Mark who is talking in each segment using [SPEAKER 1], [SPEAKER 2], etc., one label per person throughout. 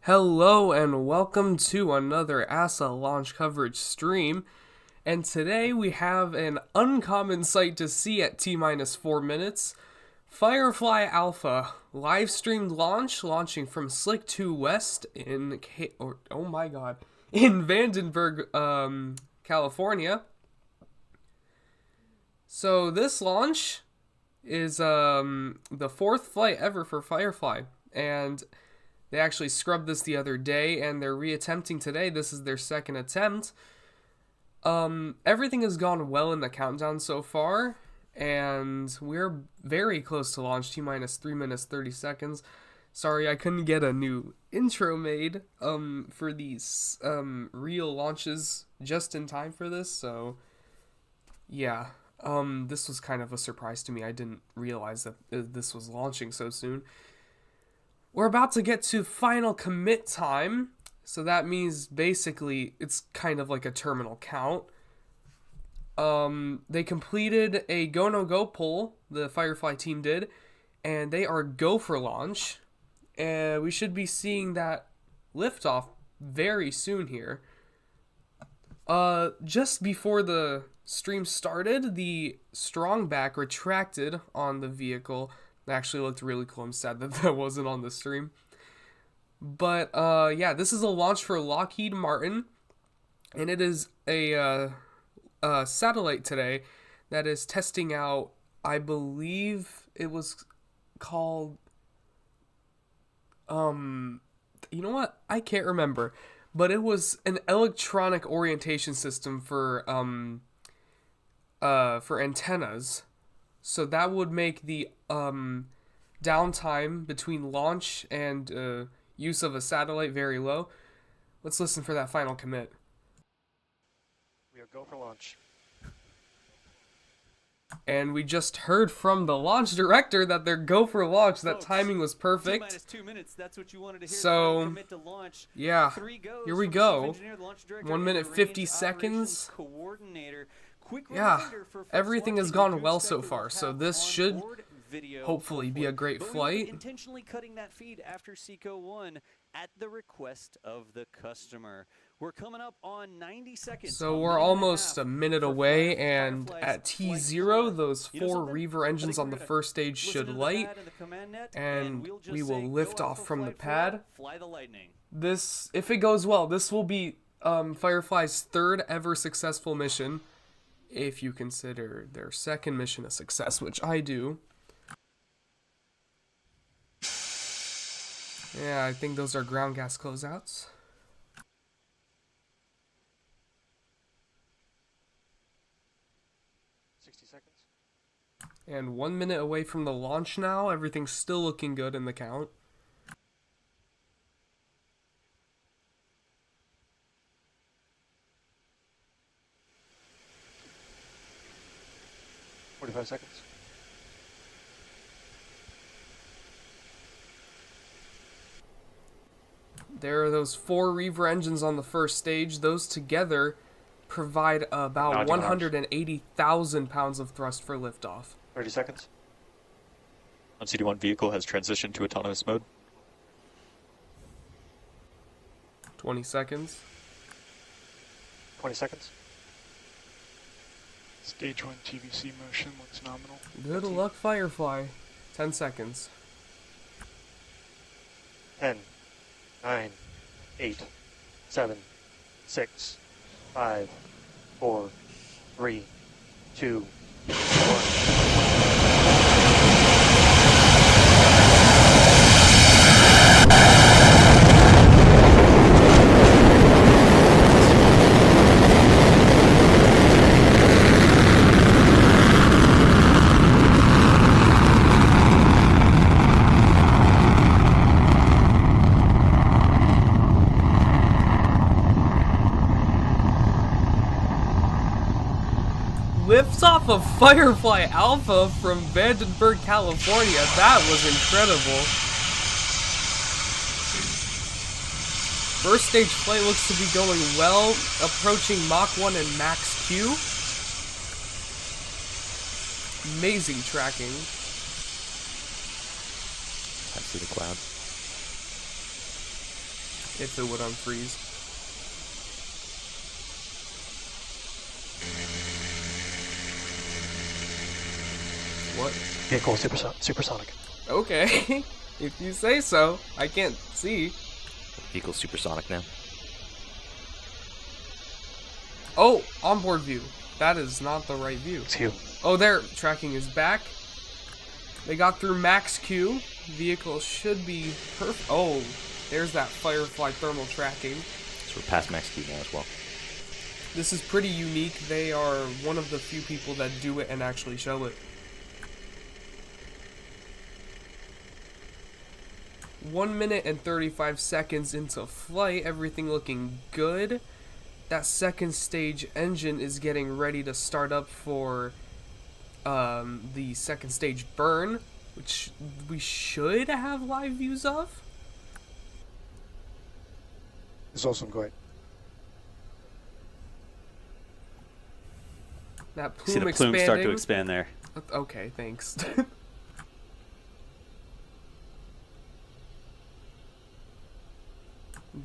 [SPEAKER 1] Hello and welcome to another ASA launch coverage stream. And today we have an uncommon sight to see at T-minus 4 minutes. Firefly Alpha live streamed launching from Slick 2 West in Vandenberg, California. So this launch is the fourth flight ever for Firefly, and they actually scrubbed this the other day, and they're reattempting today. This is their second attempt. Everything has gone well in the countdown so far, and we're very close to launch. T-minus 3 minutes 30 seconds. Sorry, I couldn't get a new intro made for these real launches just in time for this, so yeah. This was kind of a surprise to me. I didn't realize that this was launching so soon. We're about to get to final commit time, so that means basically it's kind of like a terminal count. They completed a go-no-go poll, the Firefly team did, and they are go for launch. And we should be seeing that liftoff very soon here. Just before the stream started, the strong back retracted on the vehicle. It actually looked really cool. I'm sad that that wasn't on the stream. But, yeah, this is a launch for Lockheed Martin, and it is a satellite today that is testing out, I believe it was called, you know what? I can't remember. But it was an electronic orientation system for antennas. So that would make the downtime between launch and use of a satellite very low. Let's listen for that final commit.
[SPEAKER 2] We are go for launch.
[SPEAKER 1] And we just heard from the launch director that they're go for launch. That timing was perfect.
[SPEAKER 3] T-minus 2 minutes, that's what you wanted to hear.
[SPEAKER 1] So,
[SPEAKER 3] Commit to launch.
[SPEAKER 1] yeah, here we go. 1 minute 50
[SPEAKER 3] seconds.
[SPEAKER 1] Yeah, everything has gone well so far, so this should hopefully be a great flight.
[SPEAKER 3] Intentionally cutting that feed after Seco 1 at the request of the customer. We're coming up on 90 seconds.
[SPEAKER 1] So we're almost a minute away, and at T0, those 4 Reaver engines on the first stage should light, and we will lift off from the pad. This, if it goes well, this will be Firefly's third ever successful mission, if you consider their second mission a success, which I do. Yeah, I think those are ground gas closeouts. And 1 minute away from the launch now. Everything's still looking good in the count.
[SPEAKER 2] Seconds.
[SPEAKER 1] There are those 4 Reaver engines on the first stage. Those together provide about 180,000 pounds of thrust for liftoff.
[SPEAKER 2] 30 seconds.
[SPEAKER 4] CD1 vehicle has transitioned to autonomous mode.
[SPEAKER 1] 20 seconds.
[SPEAKER 2] 20 seconds.
[SPEAKER 5] Stage 1 TVC motion looks nominal.
[SPEAKER 1] Good luck, Firefly. 10 seconds.
[SPEAKER 2] 10, 9, 8, 7, 6, 5, 4, 3, 2, 1.
[SPEAKER 1] Liftoff of Firefly Alpha from Vandenberg, California. That was incredible. First stage flight looks to be going well, approaching Mach 1 and Max Q. Amazing tracking.
[SPEAKER 4] I see the clouds.
[SPEAKER 1] if it would unfreeze. What?
[SPEAKER 2] Vehicle supersonic.
[SPEAKER 1] Okay, if you say so. I can't see.
[SPEAKER 6] Vehicle supersonic now.
[SPEAKER 1] Oh, onboard view. That is not the right view.
[SPEAKER 2] It's Q.
[SPEAKER 1] Oh, there. Tracking is back. They got through max Q. Vehicle should be perfect. Oh, there's that Firefly thermal tracking.
[SPEAKER 6] So we're past max Q now as well.
[SPEAKER 1] This is pretty unique. They are one of the few people that do it and actually show it. 1 minute and 35 seconds into flight, everything looking good. That second stage engine is getting ready to start up for the second stage burn, which we should have live views of.
[SPEAKER 2] It's awesome, great.
[SPEAKER 1] That plume
[SPEAKER 3] See the plume
[SPEAKER 1] expanding.
[SPEAKER 3] start to expand there.
[SPEAKER 1] Okay, thanks.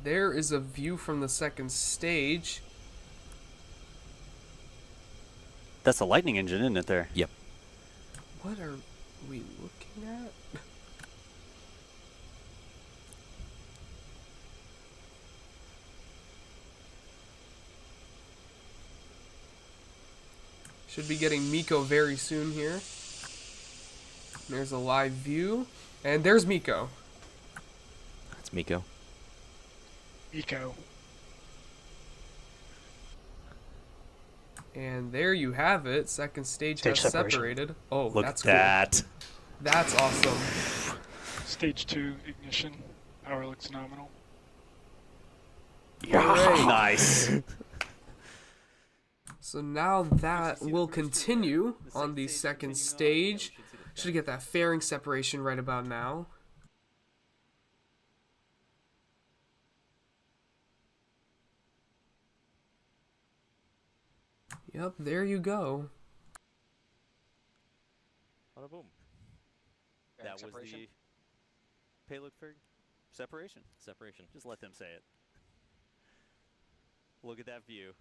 [SPEAKER 1] There is a view from the second stage.
[SPEAKER 3] That's a lightning engine, isn't it there?
[SPEAKER 6] Yep.
[SPEAKER 1] What are we looking at? Should be getting Miko very soon here. There's a live view. And there's Miko.
[SPEAKER 6] That's Miko.
[SPEAKER 5] Eco.
[SPEAKER 1] And there you have it. Second stage
[SPEAKER 2] Stage
[SPEAKER 1] has
[SPEAKER 2] separation.
[SPEAKER 1] separated. Oh,
[SPEAKER 3] Look
[SPEAKER 1] that's
[SPEAKER 3] at that.
[SPEAKER 1] cool. That's awesome.
[SPEAKER 5] Stage 2 ignition. Power looks nominal.
[SPEAKER 1] Hooray.
[SPEAKER 3] Nice.
[SPEAKER 1] So now that will continue on the second stage. Should get that fairing separation right about now. Yep, there you go.
[SPEAKER 6] Bada boom.
[SPEAKER 3] That was the payload for separation.
[SPEAKER 6] Separation.
[SPEAKER 3] Just let them say it. Look at that view.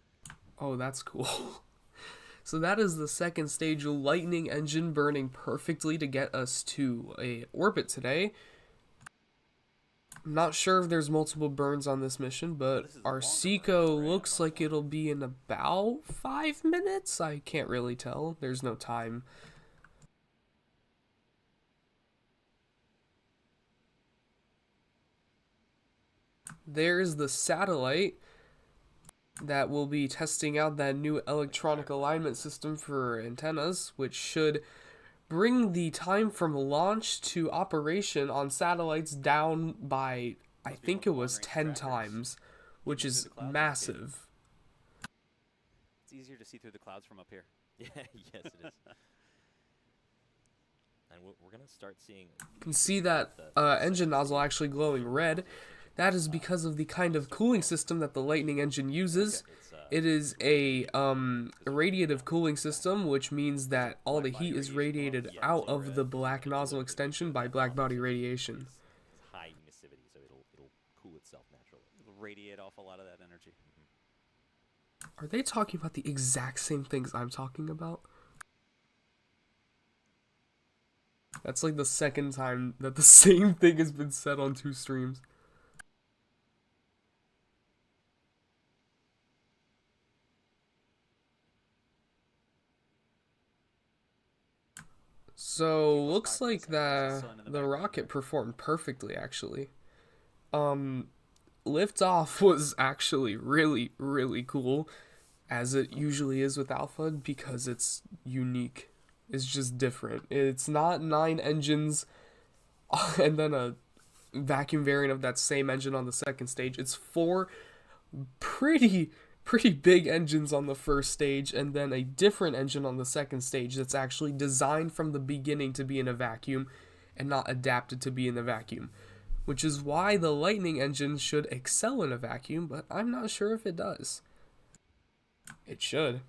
[SPEAKER 1] Oh, that's cool. So that is the second stage lightning engine burning perfectly to get us to a orbit today. I'm not sure if there's multiple burns on this mission, but our Seco looks like it'll be in about 5 minutes. I can't really tell. There's no time. There's the satellite that will be testing out that new electronic alignment system for antennas, which should bring the time from launch to operation on satellites down by, I think it was 10 times, which is massive.
[SPEAKER 3] It's easier to see through the clouds from up here.
[SPEAKER 6] Yeah, yes it is. And we're going to start seeing...
[SPEAKER 1] You can see that engine nozzle actually glowing red. That is because of the kind of cooling system that the Lightning engine uses. It is a radiative cooling system, which means that all the heat is radiated out of the black nozzle extension by black body radiation.
[SPEAKER 6] It's high emissivity, so it'll cool itself naturally.
[SPEAKER 3] It'll radiate off a lot of that energy.
[SPEAKER 1] Are they talking about the exact same things I'm talking about? That's like the second time that the same thing has been said on 2 streams. So looks like the rocket performed perfectly actually. Liftoff was actually really cool, as it usually is with Alpha, because it's unique. It's just different. It's not 9 engines and then a vacuum variant of that same engine on the second stage. It's 4 pretty big engines on the first stage, and then a different engine on the second stage that's actually designed from the beginning to be in a vacuum and not adapted to be in the vacuum, which is why the Lightning engine should excel in a vacuum, but I'm not sure if it does. It should.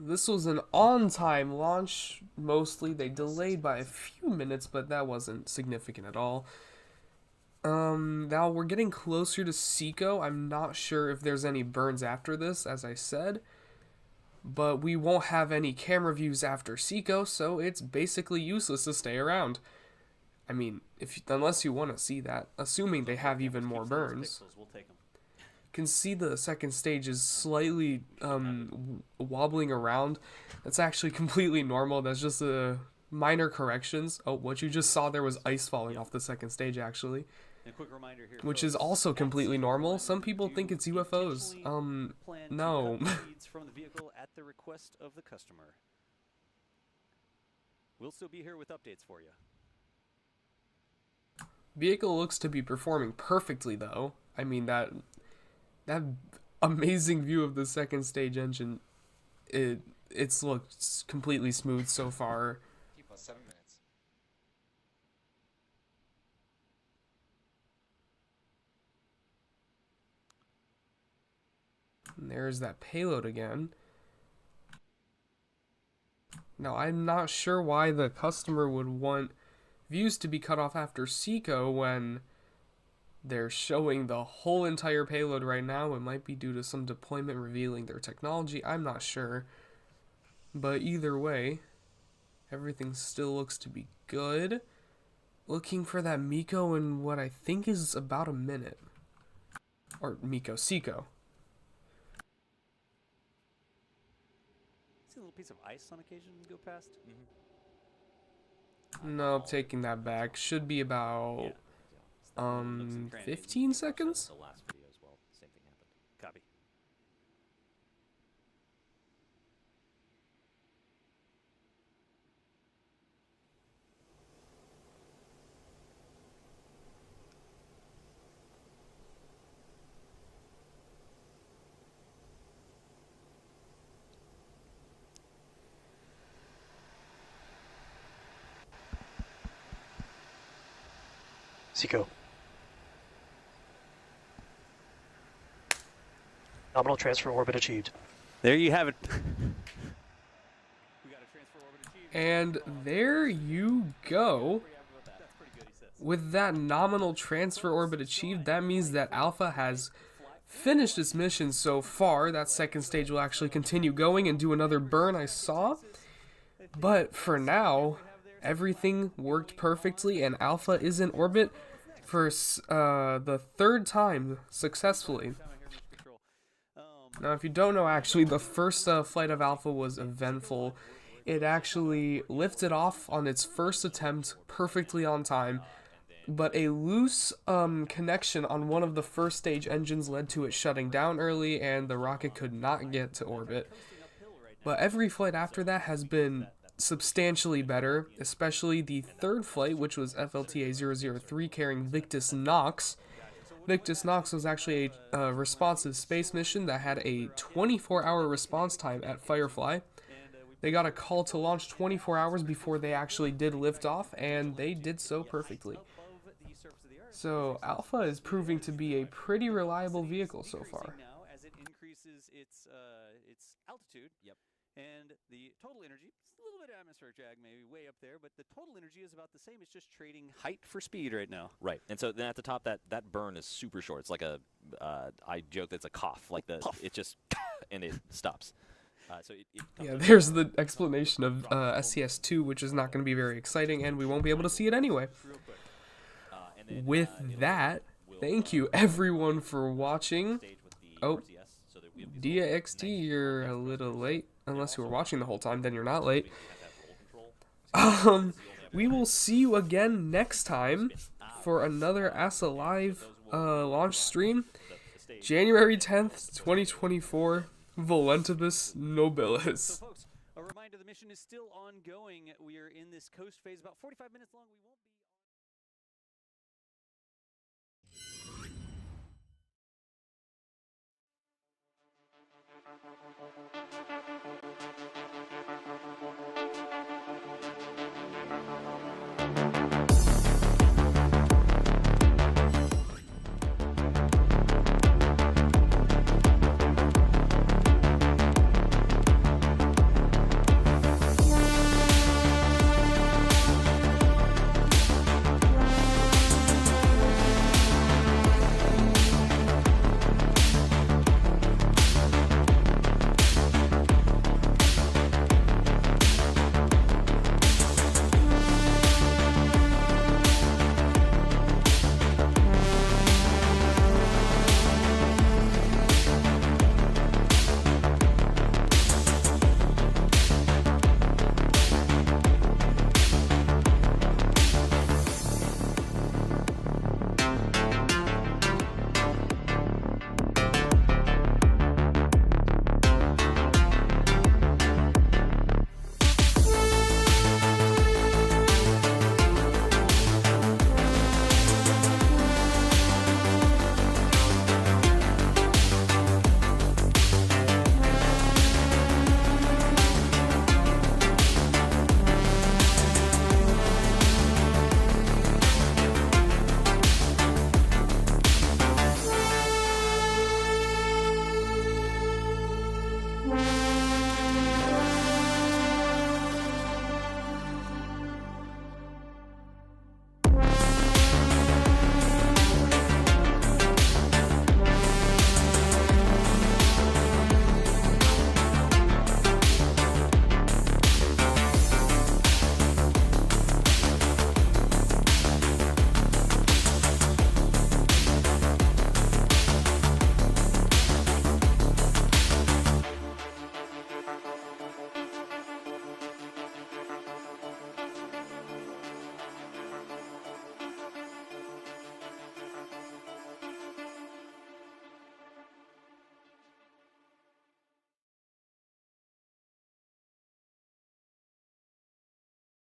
[SPEAKER 1] This was an on-time launch, mostly. They delayed by a few minutes, but that wasn't significant at all. Now we're getting closer to Seco. I'm not sure if there's any burns after this, as I said. But we won't have any camera views after Seco, so it's basically useless to stay around. I mean, unless you want to see that, assuming they have even more burns.
[SPEAKER 3] We'll take 'em.
[SPEAKER 1] You can see the second stage is slightly wobbling around. That's actually completely normal. That's just minor corrections. Oh, what you just saw there was ice falling off the second stage, actually.
[SPEAKER 3] And a quick reminder here,
[SPEAKER 1] Which
[SPEAKER 3] folks,
[SPEAKER 1] is also completely
[SPEAKER 3] at
[SPEAKER 1] normal.
[SPEAKER 3] Seco
[SPEAKER 1] Some people
[SPEAKER 3] do
[SPEAKER 1] think it's UFOs.
[SPEAKER 3] intentionally plan to
[SPEAKER 1] No.
[SPEAKER 3] cut the feeds from the vehicle at the request of the customer. We'll still be here with updates for you.
[SPEAKER 1] Vehicle looks to be performing perfectly, though. I mean, that amazing view of the second stage engine, it's looked completely smooth so far.
[SPEAKER 7] T plus 7 minutes.
[SPEAKER 1] And there's that payload again. Now, I'm not sure why the customer would want views to be cut off after Seco when they're showing the whole entire payload right now. It might be due to some deployment revealing their technology. I'm not sure. But either way, everything still looks to be good. Looking for that Miko in what I think is about a minute. Or Seco.
[SPEAKER 3] See a little piece of ice on occasion go past?
[SPEAKER 1] Nope, taking that back. Should be about 15 seconds?
[SPEAKER 6] The last video as well. Same thing happened.
[SPEAKER 3] Copy.
[SPEAKER 2] Seco. Nominal transfer orbit achieved.
[SPEAKER 3] There you have it. We got a transfer orbit achieved.
[SPEAKER 1] And there you go.
[SPEAKER 3] That's pretty good, he says.
[SPEAKER 1] With that nominal transfer orbit achieved, that means that Alpha has finished its mission so far. That second stage will actually continue going and do another burn, I saw. But for now, everything worked perfectly, and Alpha is in orbit for the third time successfully. Now, if you don't know, actually, the first flight of Alpha was eventful. It actually lifted off on its first attempt perfectly on time, but a loose connection on one of the first stage engines led to it shutting down early, and the rocket could not get to orbit. But every flight after that has been substantially better, especially the third flight, which was FLTA 003 carrying Victus Nox. Victus Nox was actually a responsive space mission that had a 24-hour response time at Firefly. They got a call to launch 24 hours before they actually did liftoff, and they did so perfectly. So Alpha is proving to be a pretty reliable vehicle so far.
[SPEAKER 3] Now, as it increases its altitude, and the total energy, it's a little bit of atmospheric drag, maybe way up there, but the total energy is about the same. It's just trading height for speed right now.
[SPEAKER 6] Right, and so then at the top, that burn is super short. It's like I joke that's a cough, like it just and it stops. So it
[SPEAKER 1] Yeah, there's the explanation of SCS-2, which is not going to be very exciting, and we won't be able to see it anyway. With that, thank you everyone for watching. Oh, Dia XT, you're a little late. Unless you were watching the whole time, then you're not late. We will see you again next time for another ASA Live launch stream. January 10th, 2024, Volentibus Nobilis.
[SPEAKER 3] So folks, a reminder, the mission is still ongoing. We are in this coast phase, about 45 minutes long. We won't be
[SPEAKER 2] Seco.